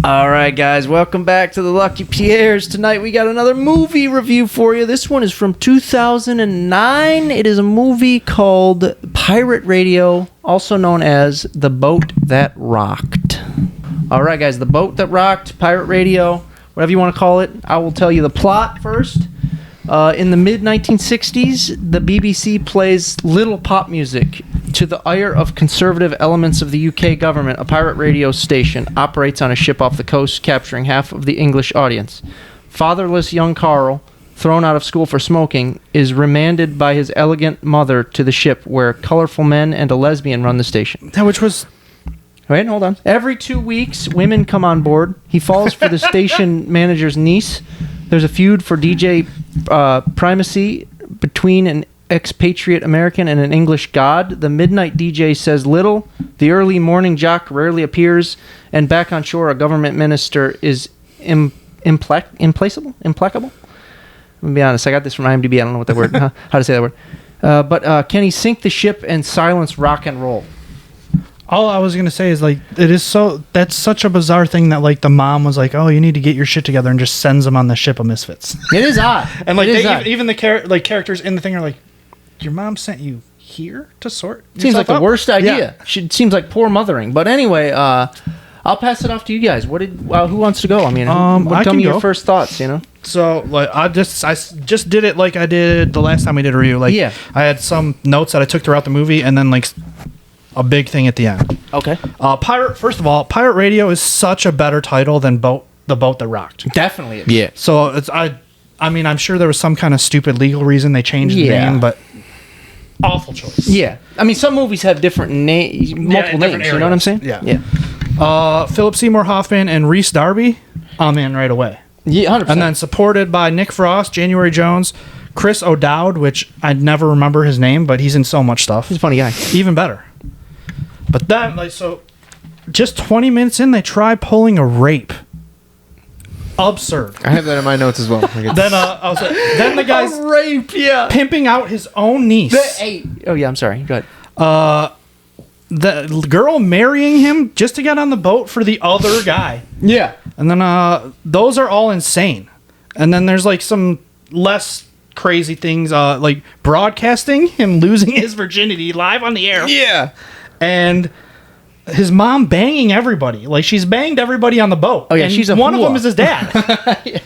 All right, guys, welcome back to the Lucky Pierres. Tonight we got another movie review for you. This one is from 2009. It is a movie called Pirate Radio, also known as The Boat That Rocked. All right, guys, The Boat That Rocked, Pirate Radio, whatever you want to call it. I will tell you the plot first. In the mid-1960s, the BBC plays little pop music. To the ire of conservative elements of the UK government, a pirate radio station operates on a ship off the coast, capturing half of the English audience. Fatherless young Carl, thrown out of school for smoking, is remanded by his elegant mother to the ship, where colorful men and a lesbian run the station. Which was... Wait, hold on. Every 2 weeks, women come on board. He falls for the station manager's niece. There's a feud for DJ primacy between an expatriate American and an English god. The midnight DJ says little. The early morning jock rarely appears. And back on shore, a government minister is implacable. I'm going to be honest. I got this from IMDb. I don't know what that word. How to say that word. But can he sink the ship and silence rock and roll? All I was going to say is, like, that's such a bizarre thing that, like, the mom was like, oh, you need to get your shit together, and just sends them on the ship of misfits. It is odd. And, like, even the characters in the thing are like, your mom sent you here to sort Seems like the worst idea. Yeah. Seems like poor mothering. But anyway, I'll pass it off to you guys. Who wants to go? I mean, tell me your first thoughts, you know? So, like, I just did it like I did the last time we did a review. Like, yeah. I had some notes that I took throughout the movie, and then, like... a big thing at the end. Okay. First of all, Pirate Radio is such a better title than The Boat That Rocked. Definitely. Yeah. So I mean, I'm sure there was some kind of stupid legal reason they changed the name, but awful choice. Yeah. I mean, some movies have different multiple names. You know what I'm saying? Yeah. Yeah. Philip Seymour Hoffman and Rhys Darby, I'm in right away. Yeah, 100%. And then supported by Nick Frost, January Jones, Chris O'Dowd, which I'd never remember his name, but he's in so much stuff. He's a funny guy. Even better. But then, like, so just 20 minutes in, they try pulling a rape. Absurd. I have that in my notes as well. Then the guy's rape, yeah. pimping out his own niece. Oh yeah, I'm sorry. Go ahead. The girl marrying him just to get on the boat for the other guy. Yeah. And then those are all insane. And then there's like some less crazy things, like broadcasting him losing his virginity live on the air. Yeah. And his mom banging everybody. Like, she's banged everybody on the boat. Oh, yeah, and she's one of whore. them is his dad. Yeah.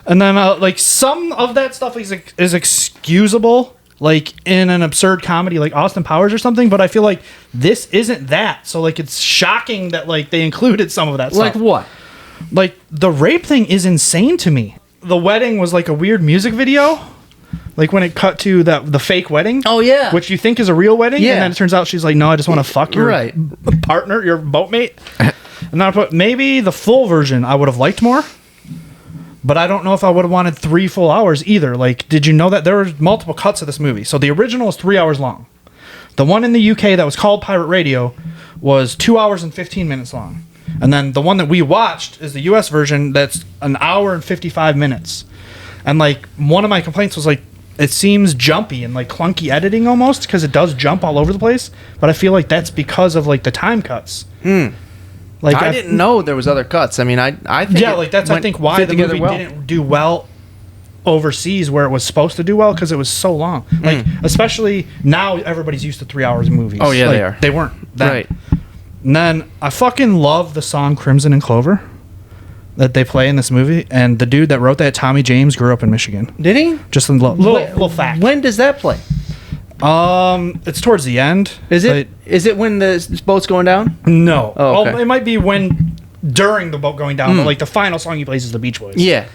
And then, like, some of that stuff is excusable, like, in an absurd comedy like Austin Powers or something, but I feel like this isn't that. So, like, it's shocking that, like, they included some of that stuff. Like what? Like, the rape thing is insane to me. The wedding was, like, a weird music video. Like, when it cut to the fake wedding. Oh, yeah. Which you think is a real wedding. Yeah. And then it turns out she's like, no, I just want to fuck your partner, your boatmate. And then I put, maybe the full version I would have liked more. But I don't know if I would have wanted 3 full hours either. Like, did you know that there were multiple cuts of this movie? So the original is 3 hours long. The one in the UK that was called Pirate Radio was 2 hours and 15 minutes long. And then the one that we watched is the US version that's 1 hour and 55 minutes. And, like, one of my complaints was, like, it seems jumpy and, like, clunky editing almost, because it does jump all over the place. But I feel like that's because of, like, the time cuts. Like, I didn't know there was other cuts. I mean, I think that's I think why the movie didn't do well overseas where it was supposed to do well, because it was so long. Like, especially now everybody's used to 3 hours of movies. Oh, yeah, like, they are. They weren't that. Right. And then I fucking love the song Crimson and Clover that they play in this movie. And the dude that wrote that, Tommy James, grew up in Michigan. Did he? Just a little fact. When does that play? It's towards the end. Is it? Is it when the boat's going down? No. Oh, okay. Well, it might be during the boat going down, but like the final song he plays is the Beach Boys. Yeah.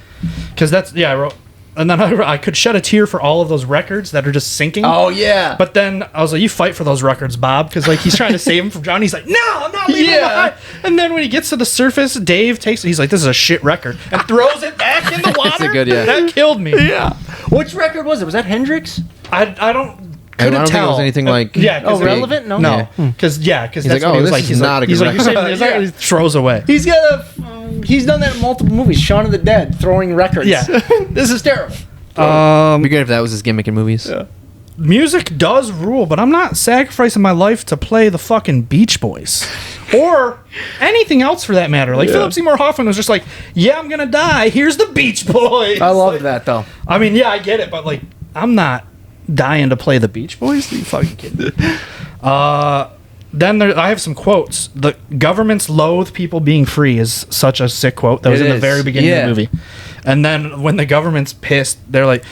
Because I wrote, and then I could shed a tear for all of those records that are just sinking. Oh yeah. But then I was like, you fight for those records, Bob, because like he's trying to save him from drowning. He's like, no, I'm not leaving him behind. And then when he gets to the surface, Dave takes it. He's like, this is a shit record, and throws it back in the water. That's a good, yeah. That killed me. Yeah. Which record was it? Was that Hendrix? I don't I don't tell. think it was anything like... Yeah. Oh, relevant? No. No. Because that's like, what he was like. He's not a good He's like, he throws away. He's done that in multiple movies. Shaun of the Dead, throwing records. Yeah. This is terrible. It'd be great if that was his gimmick in movies. Yeah. music does rule, but I'm not sacrificing my life to play the fucking Beach Boys or anything else for that matter. Like Philip Seymour Hoffman was just like, yeah, I'm gonna die. Here's the Beach Boys. I love Like, that though. I mean, yeah, I get it, but like, I'm not dying to play the Beach Boys. Are you fucking kidding me? Then I have some quotes. The governments loathe people being free is such a sick quote. That was It in the is. very beginning of the movie. And then when the government's pissed, they're like,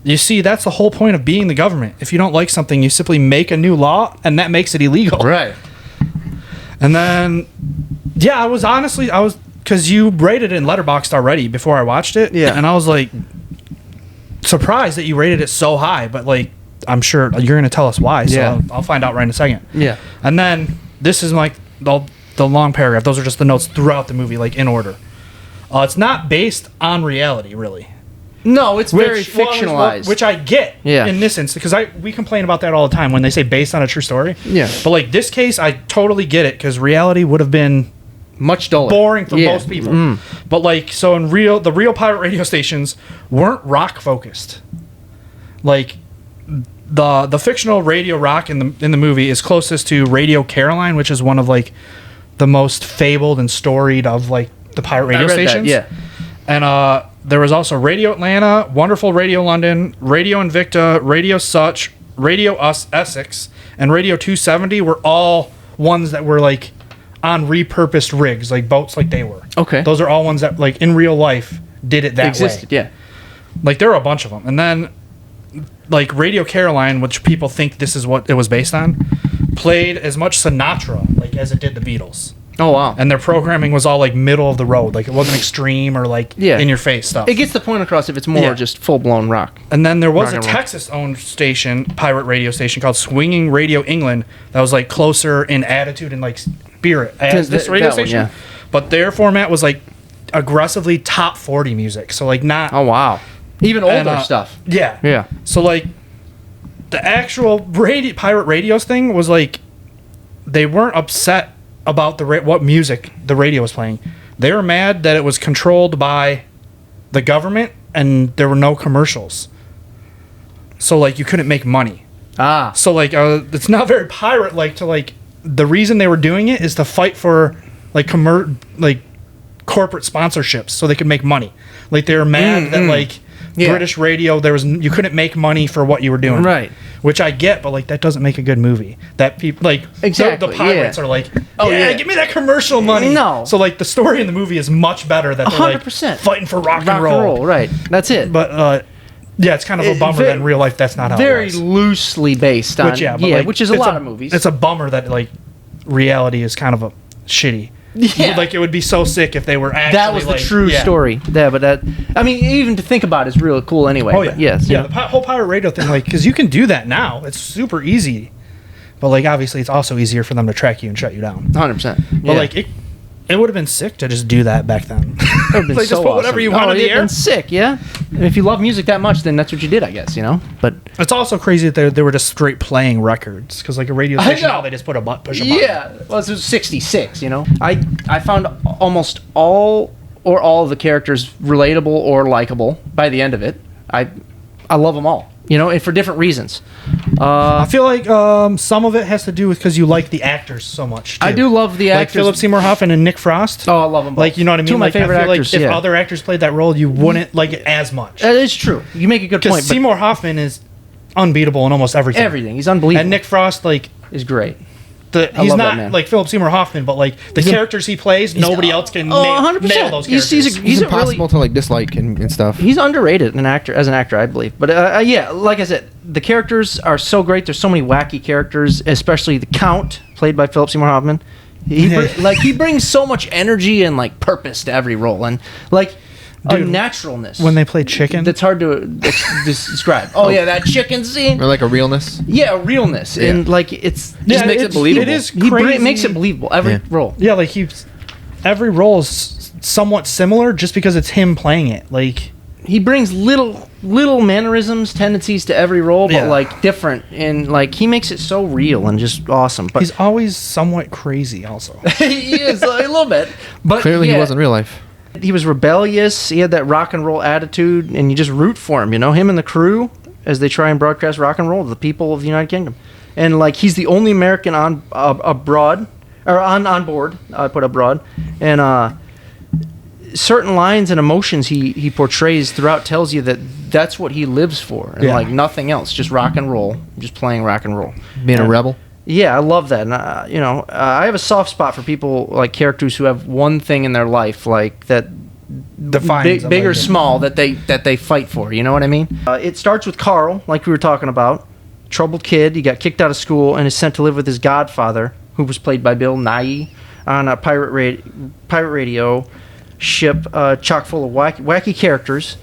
you see, that's the whole point of being the government. If you don't like something, you simply make a new law, and that makes it illegal. Right. And then, yeah, I was because you rated it in Letterboxd already before I watched it. Yeah. And I was like, surprised that you rated it so high, but like, I'm sure you're going to tell us why. So Yeah. I'll find out right in a second. Yeah. And then this is like the long paragraph. Those are just the notes throughout the movie, like in order. It's not based on reality, really. No, it's very Which fictionalized. which I get Yeah. in this instance, because we complain about that all the time when they say based on a true story. Yeah. But like this case, I totally get it, because reality would have been much duller. boring for Yeah. most people. But like, so in the real pirate radio stations weren't rock focused. Like the fictional radio rock in the movie is closest to Radio Caroline, which is one of like the most fabled and storied of like the pirate radio I read stations. that, yeah. And there was also Radio Atlanta, Wonderful Radio London, Radio Invicta, Radio Such, Radio Essex, and Radio 270 were all ones that were like on repurposed rigs, like boats, like they were. Okay. Those are all ones that like in real life did it that Existed, way. yeah. Like there were a bunch of them. And then like Radio Caroline, which people think this is what it was based on, played as much Sinatra like as it did the Beatles. Oh wow. And their programming was all like middle of the road, like it wasn't extreme or like Yeah. in your face stuff. It gets the point across if it's more Yeah. just full blown rock. And then there was Rock a and roll. Texas-owned station, pirate radio station called Swinging Radio England, that was like closer in attitude and like spirit as this radio that one, station. yeah. But their format was like aggressively top 40 music, so like not Oh wow. Even older and, stuff. Yeah, Yeah. So like the actual pirate radios thing was like they weren't upset about what music the radio was playing. They were mad that it was controlled by the government and there were no commercials. So like you couldn't make money. Ah. So like it's not very pirate like to like the reason they were doing it is to fight for like corporate sponsorships so they could make money. Like they were mad that like Yeah. British radio you couldn't make money for what you were doing. Right. Which I get, but like that doesn't make a good movie. That people like Exactly, the pirates yeah. are like, Oh, yeah, yeah. give me that commercial money. No. So like the story in the movie is much better that they're like 100%. fighting for rock Rock and roll. right. That's it. But yeah, it's kind of a bummer that in real life that's not how very it was. loosely based on Which like, which is a it's lot of movies. It's a bummer that like reality is kind of a shitty. Yeah. Like it would be so sick if they were actually that was the like, true yeah. story. Yeah, but that I mean, even to think about it is really cool anyway. Oh yeah, But yes, yeah. The whole pirate radio thing, like, because you can do that now. It's super easy, but like obviously it's also easier for them to track you and shut you down. 100%. But like it would have been sick to just do that back then. It would have been like so just put whatever awesome. you want on the it'd air. been sick, yeah. And if you love music that much, then that's what you did, I guess. You know. But It's also crazy that they were just straight playing records because like a radio I station know. now they just push a button. yeah, well, this was '66. You know, I found almost all of the characters relatable or likable by the end of it. I love them all. You know, and for different reasons. I feel like some of it has to do with because you like the actors so much. I too. do love the like actors. Philip Seymour Hoffman and Nick Frost. Oh, I love them both. Like you know what I mean? Two of my like, favorite I feel actors. Like if yeah. other actors played that role, you wouldn't like it as much. That is true. You make a good Because point. But Seymour Hoffman is unbeatable in almost everything. everything, he's unbelievable. And Nick Frost, like is great. he's love that not man. like Philip Seymour Hoffman, but like the characters he plays, nobody else can 100%. nail those He's- characters. he's It's a impossible really- to like dislike and stuff. He's underrated as an actor, I believe. But yeah, like I said, the characters are so great. There's so many wacky characters, especially the Count, played by Philip Seymour Hoffman. He brings so much energy and like purpose to every role, and like a Dude, naturalness when they play chicken. that's hard to describe. Oh yeah, that chicken scene. Or like a realness. Yeah, a realness, and like it's Yeah, just makes it it's- believable. it is He crazy. makes it believable every Yeah. role. Yeah, like every role is somewhat similar just because it's him playing it. Like He brings little mannerisms, tendencies to every role, but Yeah. like different, and like he makes it so real and just awesome. But he's always somewhat crazy also. he is a little bit, but Clearly, yeah, he was in real life. He was rebellious. He had that rock and roll attitude, and you just root for him. You know, him and the crew. as they try and broadcast rock and roll to the people of the United Kingdom. And like he's the only American on abroad or on board. I put abroad, and certain lines and emotions he portrays throughout tells you that that's what he lives for, and like nothing else, just rock and roll, just playing rock and roll, Being a rebel. Yeah, I love that. And I have a soft spot for people like characters who have one thing in their life like that Defines them, big or like, small that they fight for. You know what I mean? It starts with Carl, like we were talking about, troubled kid. He got kicked out of school and is sent to live with his godfather, who was played by Bill Nighy, on a pirate radio ship chock full of wacky characters.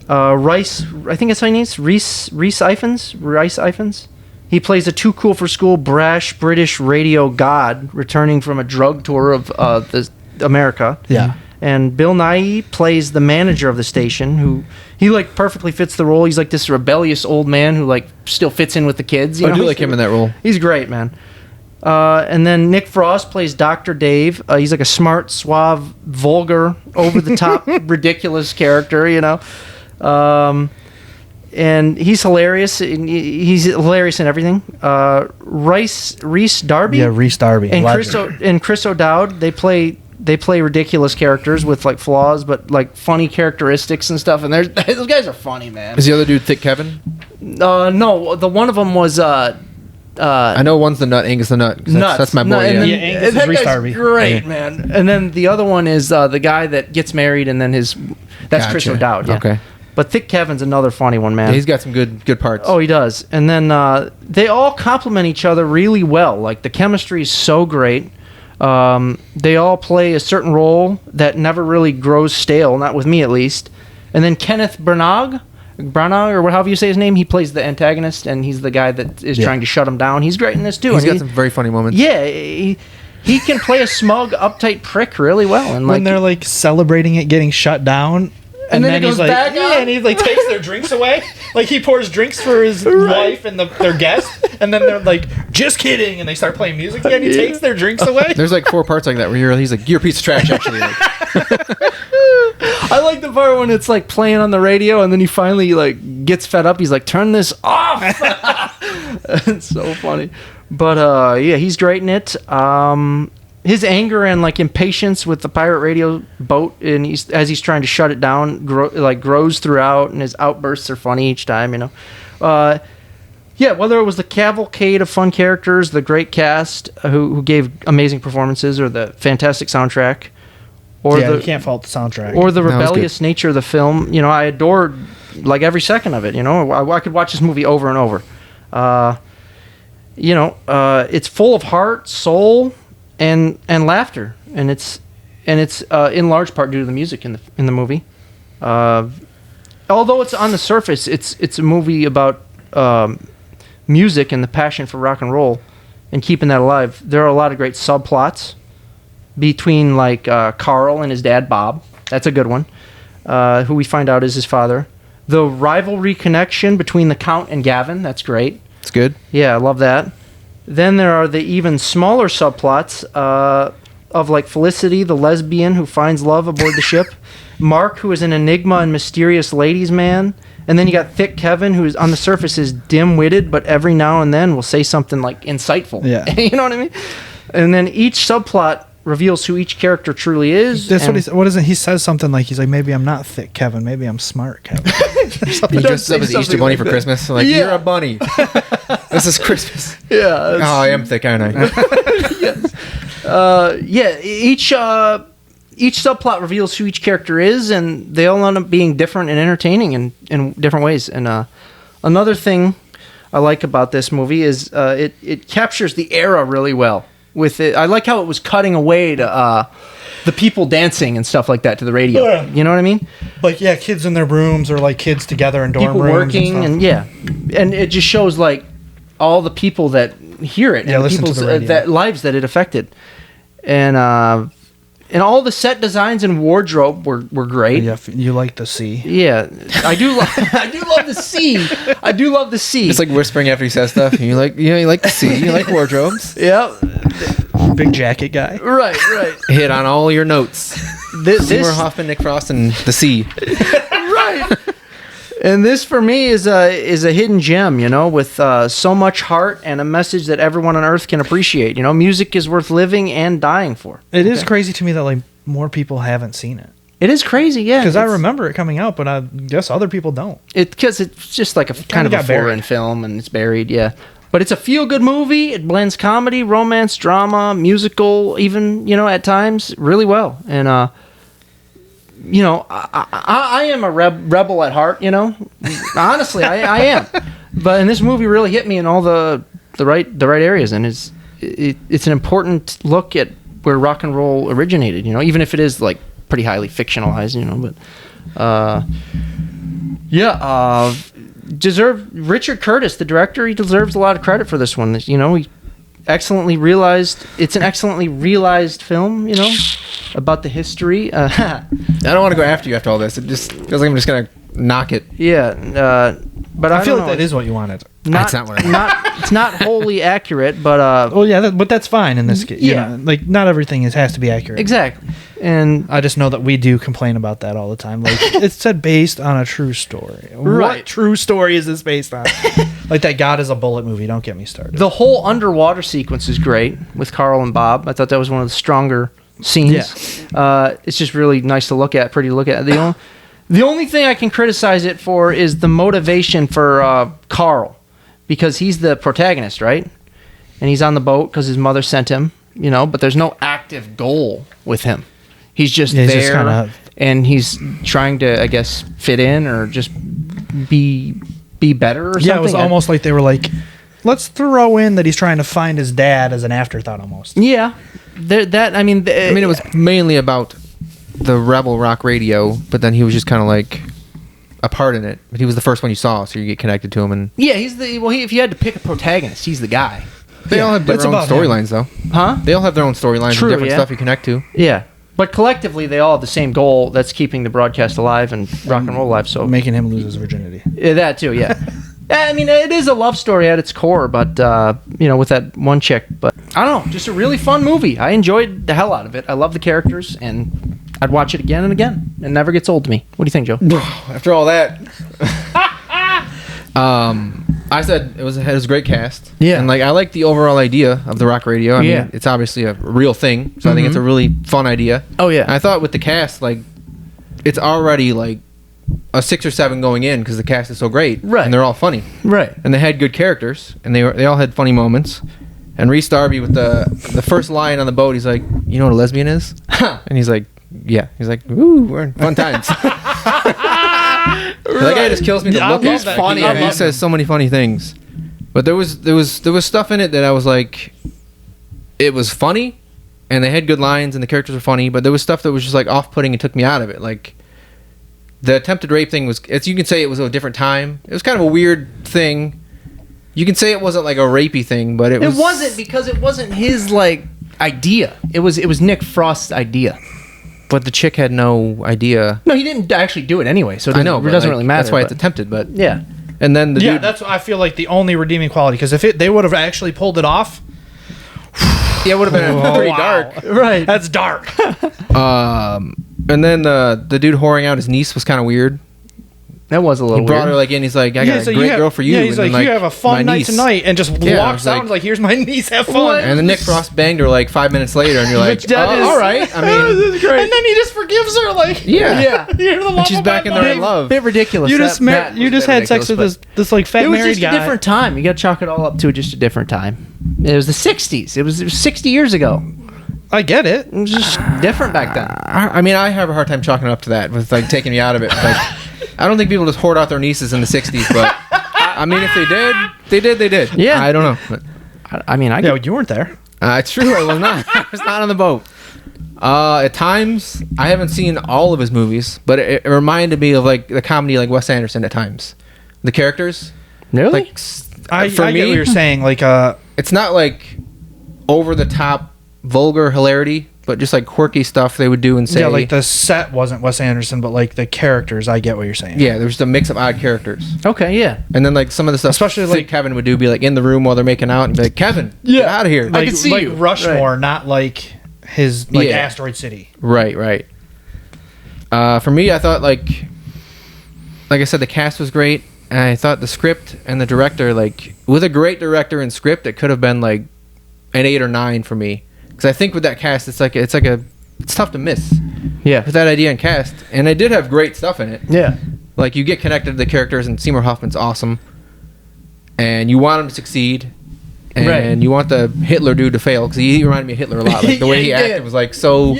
Rice, I think it's how he names Rhys Ifans. He plays a too cool for school, brash British radio god returning from a drug tour of America. Yeah. And Bill Nighy plays the manager of the station, who he like perfectly fits the role. He's like this rebellious old man who like still fits in with the kids. I do like him in that role. He's great, man. And then Nick Frost plays Dr. Dave. He's like a smart, suave, vulgar, over-the-top, ridiculous character, and he's hilarious. He's hilarious in everything. Rhys Darby. Yeah, Rhys Darby. And Chris O'Dowd. They play ridiculous characters with like flaws, but like funny characteristics and stuff. And those guys are funny, man. Is the other dude Thick Kevin? No, the one of them was. I know one's the Nut, Angus the Nut. That's my boy. Yeah, Angus is Rhys Darby. Great, Yeah. man. And then the other one is the guy that gets married, and then that's Chris Gotcha. O'Dowd. Yeah. Okay. But Thick Kevin's another funny one, man. Yeah, he's got some good parts. Oh, he does. And then they all complement each other really well. Like the chemistry is so great. They all play a certain role that never really grows stale, not with me at least. And then Kenneth Branagh, or however you say his name, he plays the antagonist, and he's the guy that is trying to shut him down. He's great in this too. He's got some very funny moments. Yeah, he can play a smug, uptight prick really well. And when they're like celebrating it getting shut down. And then it goes he's like, back on. and he like takes their drinks away. Like he pours drinks for his wife and their guests, and then they're like, "Just kidding," and they start playing music again. He takes their drinks away. There's like 4 parts like that where he's like, "You're a piece of trash," actually. Like, I like the part when it's like playing on the radio, and then he finally like gets fed up. He's like, "Turn this off!" It's so funny. But yeah, he's great in it. His anger and like impatience with the pirate radio boat, and as he's trying to shut it down, grows throughout, and his outbursts are funny each time. Yeah, whether it was the cavalcade of fun characters, the great cast who gave amazing performances, or the fantastic soundtrack, or you can't fault the soundtrack, or the rebellious nature of the film. I adored like every second of it. I could watch this movie over and over. It's full of heart, soul, and laughter, and it's in large part due to the music in the movie. Although it's on the surface, it's a movie about music and the passion for rock and roll and keeping that alive. There are a lot of great subplots between like Carl and his dad Bob. That's a good one. Who we find out is his father. The rivalry connection between the Count and Gavin. That's great. it's good. Yeah, I love that. Then there are the even smaller subplots of like Felicity, the lesbian who finds love aboard the ship. Mark, who is an enigma and mysterious ladies' man. And then you got Thick Kevin, who is on the surface is dim-witted, but every now and then will say something like insightful. Yeah. You know what I mean? And then each subplot reveals who each character truly is. That's what is it? He says something like, he's like, maybe I'm not Thick Kevin, maybe I'm Smart Kevin. He dresses up as the Easter Bunny for Christmas. Like, Yeah. you're a bunny. This is Christmas. Yeah. Oh, I am thick, aren't I? Yeah, each subplot reveals who each character is, and they all end up being different and entertaining in different ways. And another thing I like about this movie is it captures the era really well. With it, I like how it was cutting away to the people dancing and stuff like that to the radio. Yeah. You know what I mean? Like, yeah, kids in their rooms, or like kids together in dorm People rooms working and stuff. and it just shows like all the people that hear it Yeah, and the listen to people's the radio. that lives that it affected. And all the set designs and wardrobe were great. Yeah, you like to see. Yeah, I do. I do love the sea. I do love the sea. It's like whispering after he says stuff. You like to see. You like wardrobes. yeah, Big jacket guy. right. Hit on all your notes. This Seymour Hoffman, Nick Frost, and the sea. right. And this for me is a hidden gem, you know, with so much heart and a message that everyone on Earth can appreciate. You know, music is worth living and dying for. It is crazy to me that like more people haven't seen it. It is crazy, yeah. Because I remember it coming out, but I guess other people don't. Because it's just like a kind of a foreign film, and it's buried, yeah. But it's a feel-good movie. It blends comedy, romance, drama, musical, even, you know, at times, really well. And, you know, I am a rebel at heart, you know. Honestly, I am. And this movie really hit me in all the right areas, and it's an important look at where rock and roll originated, you know, even if it is, like, pretty highly fictionalized, you know, but Richard Curtis, the director, he deserves a lot of credit for this one. You know, he excellently realized, it's an excellently realized film, you know, about the history. I don't want to go after you after all this. It just feels like I'm just gonna knock it. Yeah, but I feel like that is what you wanted. That's not what I meant. It's not wholly accurate, but well, yeah, but that's fine in this case. Yeah, you know, like not everything has to be accurate. Exactly. And I just know that we do complain about that all the time. Like it's said based on a true story. Right. What true story is this based on? Like that God is a Bullet movie. Don't get me started. The whole underwater sequence is great with Carl and Bob. I thought that was one of the stronger scenes. Yeah. It's just really nice to look at, pretty to look at. The only thing I can criticize it for is the motivation for Carl, because he's the protagonist, right? And he's on the boat because his mother sent him, you know, but there's no active goal with him. He's just there, and he's trying to, I guess, fit in or just be better or something. Yeah, it was almost like they were like, let's throw in that he's trying to find his dad as an afterthought almost. Yeah. I mean, it was mainly about the Rebel Rock Radio, but then he was just kind of like a part in it. But he was the first one you saw, so you get connected to him. And yeah, if you had to pick a protagonist, he's the guy. They all have their own storylines, though. Huh? They all have their own storylines and different stuff you connect to. Yeah. But collectively, they all have the same goal. That's keeping the broadcast alive and rock and roll alive. So making him lose his virginity. Yeah, that too, yeah. I mean, it is a love story at its core, but, you know, with that one chick. But I don't know, just a really fun movie. I enjoyed the hell out of it. I love the characters, and I'd watch it again and again. It never gets old to me. What do you think, Joe? After all that, I said it was a great cast. Yeah, and like I like the overall idea of the rock radio. I mean, it's obviously a real thing, so I think it's a really fun idea. Oh yeah, and I thought with the cast, like it's already like a 6 or 7 going in because the cast is so great, right? And they're all funny, right? And they had good characters, and they all had funny moments. And Rhys Darby with the first line on the boat, he's like, "You know what a lesbian is?" And he's like, "Yeah." He's like, "Ooh, we're in fun times." That guy just kills me to look at. He's funny. He says so many funny things. But there was stuff in it that I was like, it was funny, and they had good lines, and the characters were funny. But there was stuff that was just like off-putting and took me out of it. Like the attempted rape thing was, you can say it was a different time. It was kind of a weird thing. You can say it wasn't like a rapey thing, but it wasn't, because it wasn't his like idea. It was Nick Frost's idea. But the chick had no idea. No, he didn't actually do it anyway, so it doesn't really matter. That's why it's attempted, but yeah. And then the dude, that's I feel like the only redeeming quality, because if they would have actually pulled it off, yeah, it would have been pretty dark. Right, that's dark. And then the dude whoring out his niece was kind of weird. That was a little weird. He brought her like in. He's like, I got a great girl for you. Yeah, he's like, you have a fun night tonight, and just walks out. Like, here's my niece. Have fun. What? And then Nick Frost banged her like 5 minutes later, and you're like, all right. I mean, this is great. And then he just forgives her. Like, yeah. You're the love and she's back in there in love. Bit ridiculous. You just had sex with this like fat married guy. It was just a different time. You got to chalk it all up to just a different time. It was the '60s. It was 60 years ago. I get it. It was just different back then. I mean, I have a hard time chalking it up to that with like taking me out of it. Like, I don't think people just hoard out their nieces in the 60s, but I mean, if they did. Yeah. I don't know. But, I mean, you weren't there. It's true. I was not. I was not on the boat. At times, I haven't seen all of his movies, but it reminded me of like the comedy like Wes Anderson at times. The characters. Really? Like, I get what you're saying. Like, it's not like over the top vulgar hilarity, but just like quirky stuff they would do and say. Yeah, like the set wasn't Wes Anderson, but like the characters, I get what you're saying. Yeah, there's just a mix of odd characters. Okay, yeah. And then like some of the stuff, especially like Kevin would do, be like in the room while they're making out and be like, Kevin, get out of here. Like, I can see like you. Rushmore, right. not like his like Asteroid City. Right. For me, I thought like like I said, the cast was great. And I thought the script and the director, like, with a great director and script, it could have been like an 8 or 9 for me. Because I think with that cast, it's tough to miss. Yeah. With that idea and cast, and it did have great stuff in it. Yeah. Like, you get connected to the characters, and Seymour Hoffman's awesome, and you want him to succeed, and Right. you want the Hitler dude to fail, because he reminded me of Hitler a lot. Like, the way he Yeah, he acted did. was like so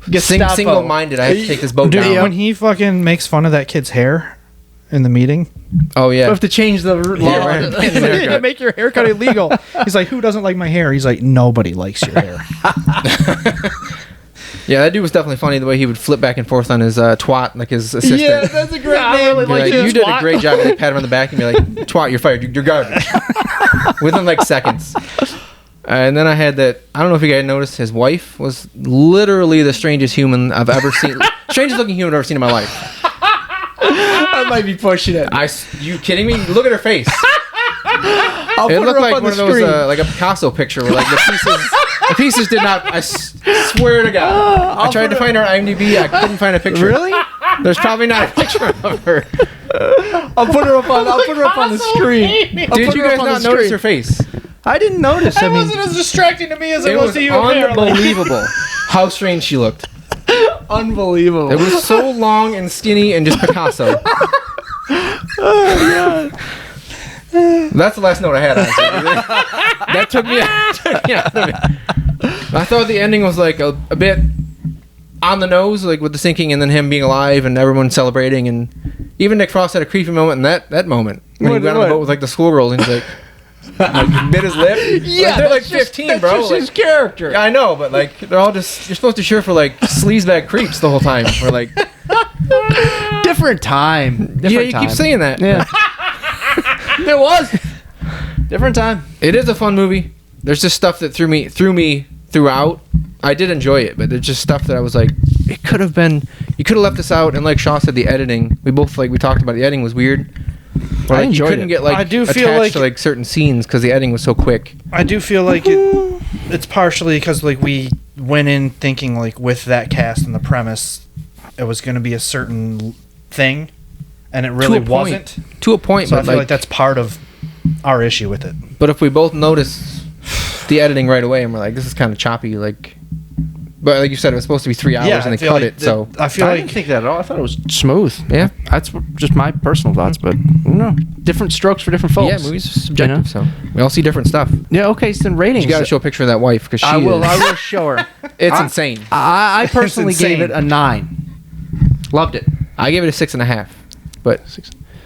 Gestapo. single-minded. I have to take this boat Dude, down. when he fucking makes fun of that kid's hair in the meeting, Oh You yeah, have to change the law. right. to make your haircut illegal. He's like, who doesn't like my hair? He's like, nobody likes your hair. yeah. That dude was definitely funny. The way he would flip back and forth on his twat, like his assistant. Yeah, that's a great I name. really Be like, it. you did a Twat. great job. And like, pat him on the back and be like, twat, you're fired. You're garbage. Within like seconds. And then I had that. I don't know if you guys noticed. His wife was literally the strangest human I've ever seen. Strangest looking human I've ever seen in my life. I might be pushing it. You kidding me? Look at her face. I'll It put looked her up like on one the of those, screen. like a Picasso picture where like the pieces did not. I swear to God. I tried to find her on IMDb. I couldn't find a picture. Really? There's probably not a picture of her. I'll put her up on the screen. Did you guys not notice her face? I didn't notice. I mean, as distracting to me as It was unbelievable how strange she looked. unbelievable. It was so long and skinny and just Picasso. That's the last note I had. Honestly. That took me out of it. I thought the ending was like a bit on the nose, like with the sinking and then him being alive and everyone celebrating, and even Nick Frost had a creepy moment in that moment when he went on the boat with like the schoolgirls and he's like bit his lip. Like, they're like 15, bro. That's just his character. Yeah, I know, but like they're all just, you're supposed to cheer for like sleazebag creeps the whole time. Or like, Different time. yeah, you keep saying that. Yeah. It was. Different time. It is a fun movie. There's just stuff that threw me throughout. I did enjoy it, but there's just stuff that I was like, it could have been, you could have left this out. And like Shaw said, the editing, we talked about the editing was weird. Where, I like, enjoyed you couldn't it. get like I do attached feel like- to like certain scenes because the editing was so quick. I do feel like it's partially because like we went in thinking like with that cast and the premise, it was going to be a certain thing, and it really To a point. wasn't. To a point, So I but feel like that's part of our issue with it. But if we both notice the editing right away and we're like, this is kind of choppy, like, but like you said, it was supposed to be 3 hours and I they feel cut like it. So I feel I like didn't think that at all. I thought it was smooth. yeah, That's just my personal thoughts, but different strokes for different folks. yeah, movies are subjective. You know? So we all see different stuff. Yeah. Okay. So then ratings. You got to show a picture of that wife because she I will. is- I will show her. it's insane. I personally gave insane. it a 9. Loved it. I gave it a 6.5, but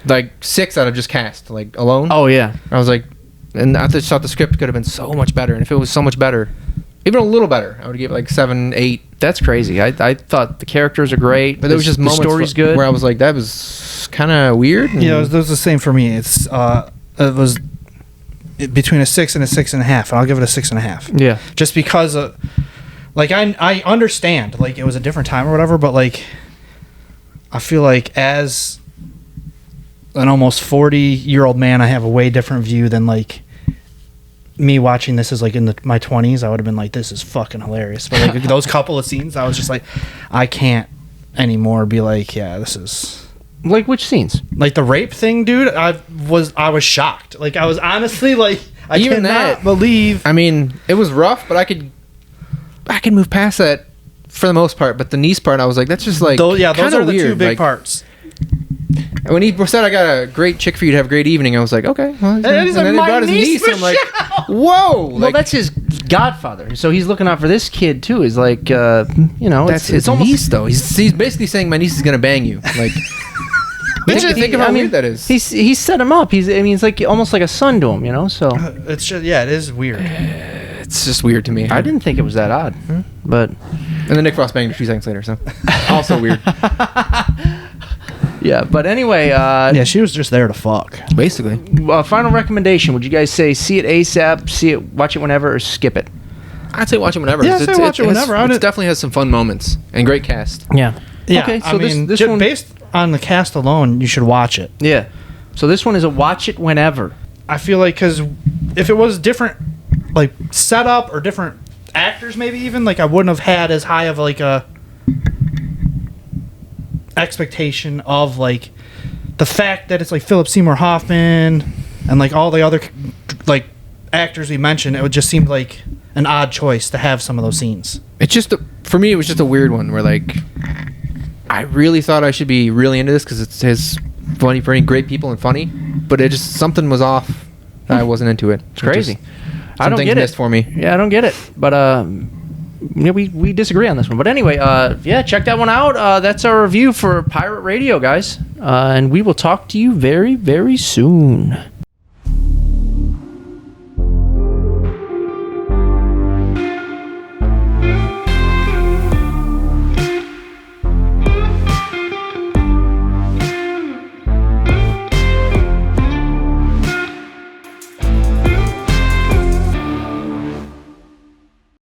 like 6 out of just cast, like alone. Oh yeah. I was like, and I just thought the script could have been so much better. And if it was so much better, even a little better, I would give it like 7, 8. That's crazy. I thought the characters are great, But there was just the moments story's good. where I was like, that was kind of weird. yeah, it was the same for me. It was between a 6 and a 6.5, and I'll give it a 6.5. Yeah. Just because like I understand like it was a different time or whatever, but like I feel like as an almost 40-year-old man, I have a way different view than like me watching this as like in my 20s. I would have been like, this is fucking hilarious. But like those couple of scenes, I was just like, I can't anymore be like, yeah, this is Like which scenes? like the rape thing, dude. I was shocked. Like I was honestly like, I Even cannot that- believe. I mean, it was rough, but I could move past that for the most part. But the niece part, I was like, that's just like Those are kinda the two weird. big Like, parts. When he said, "I got a great chick for you to have a great evening," I was like, "Okay." Well, and he's like, then he "My brought his niece, niece, and I'm like, "Whoa!" Well, Like, that's his godfather, so he's looking out for this kid too. He's like, that's it's his almost niece, though. He's basically saying, "My niece is gonna bang you." Like, think of how weird that is. He set him up. He's like almost like a son to him, you know. So It's just it is weird. It's just weird to me. I didn't think it was that odd, but And then Nick Frost banged her 2 seconds later, so also weird. yeah. But anyway, Yeah, she was just there to fuck. Basically, final recommendation: would you guys say see it ASAP, watch it whenever, or skip it? I'd say watch it whenever. Yeah, I'd say watch it whenever. I It would- definitely has some fun moments and great cast. Yeah. Yeah, Okay. So I mean, this just one, based on the cast alone, you should watch it. yeah. So this one is a watch it whenever. I feel like because if it was different, like setup or different actors, maybe even like I wouldn't have had as high of like a expectation of like the fact that it's like Philip Seymour Hoffman and like all the other like actors we mentioned, it would just seem like an odd choice to have some of those scenes. It's just for me, it was just a weird one where like I really thought I should be really into this because it's his funny, pretty great people and funny, but it just something was off. I wasn't into it. It's crazy. I don't things get missed it for me. Yeah, I don't get it. But yeah, we disagree on this one. But anyway, yeah, check that one out. That's our review for Pirate Radio, guys. And we will talk to you very, very soon.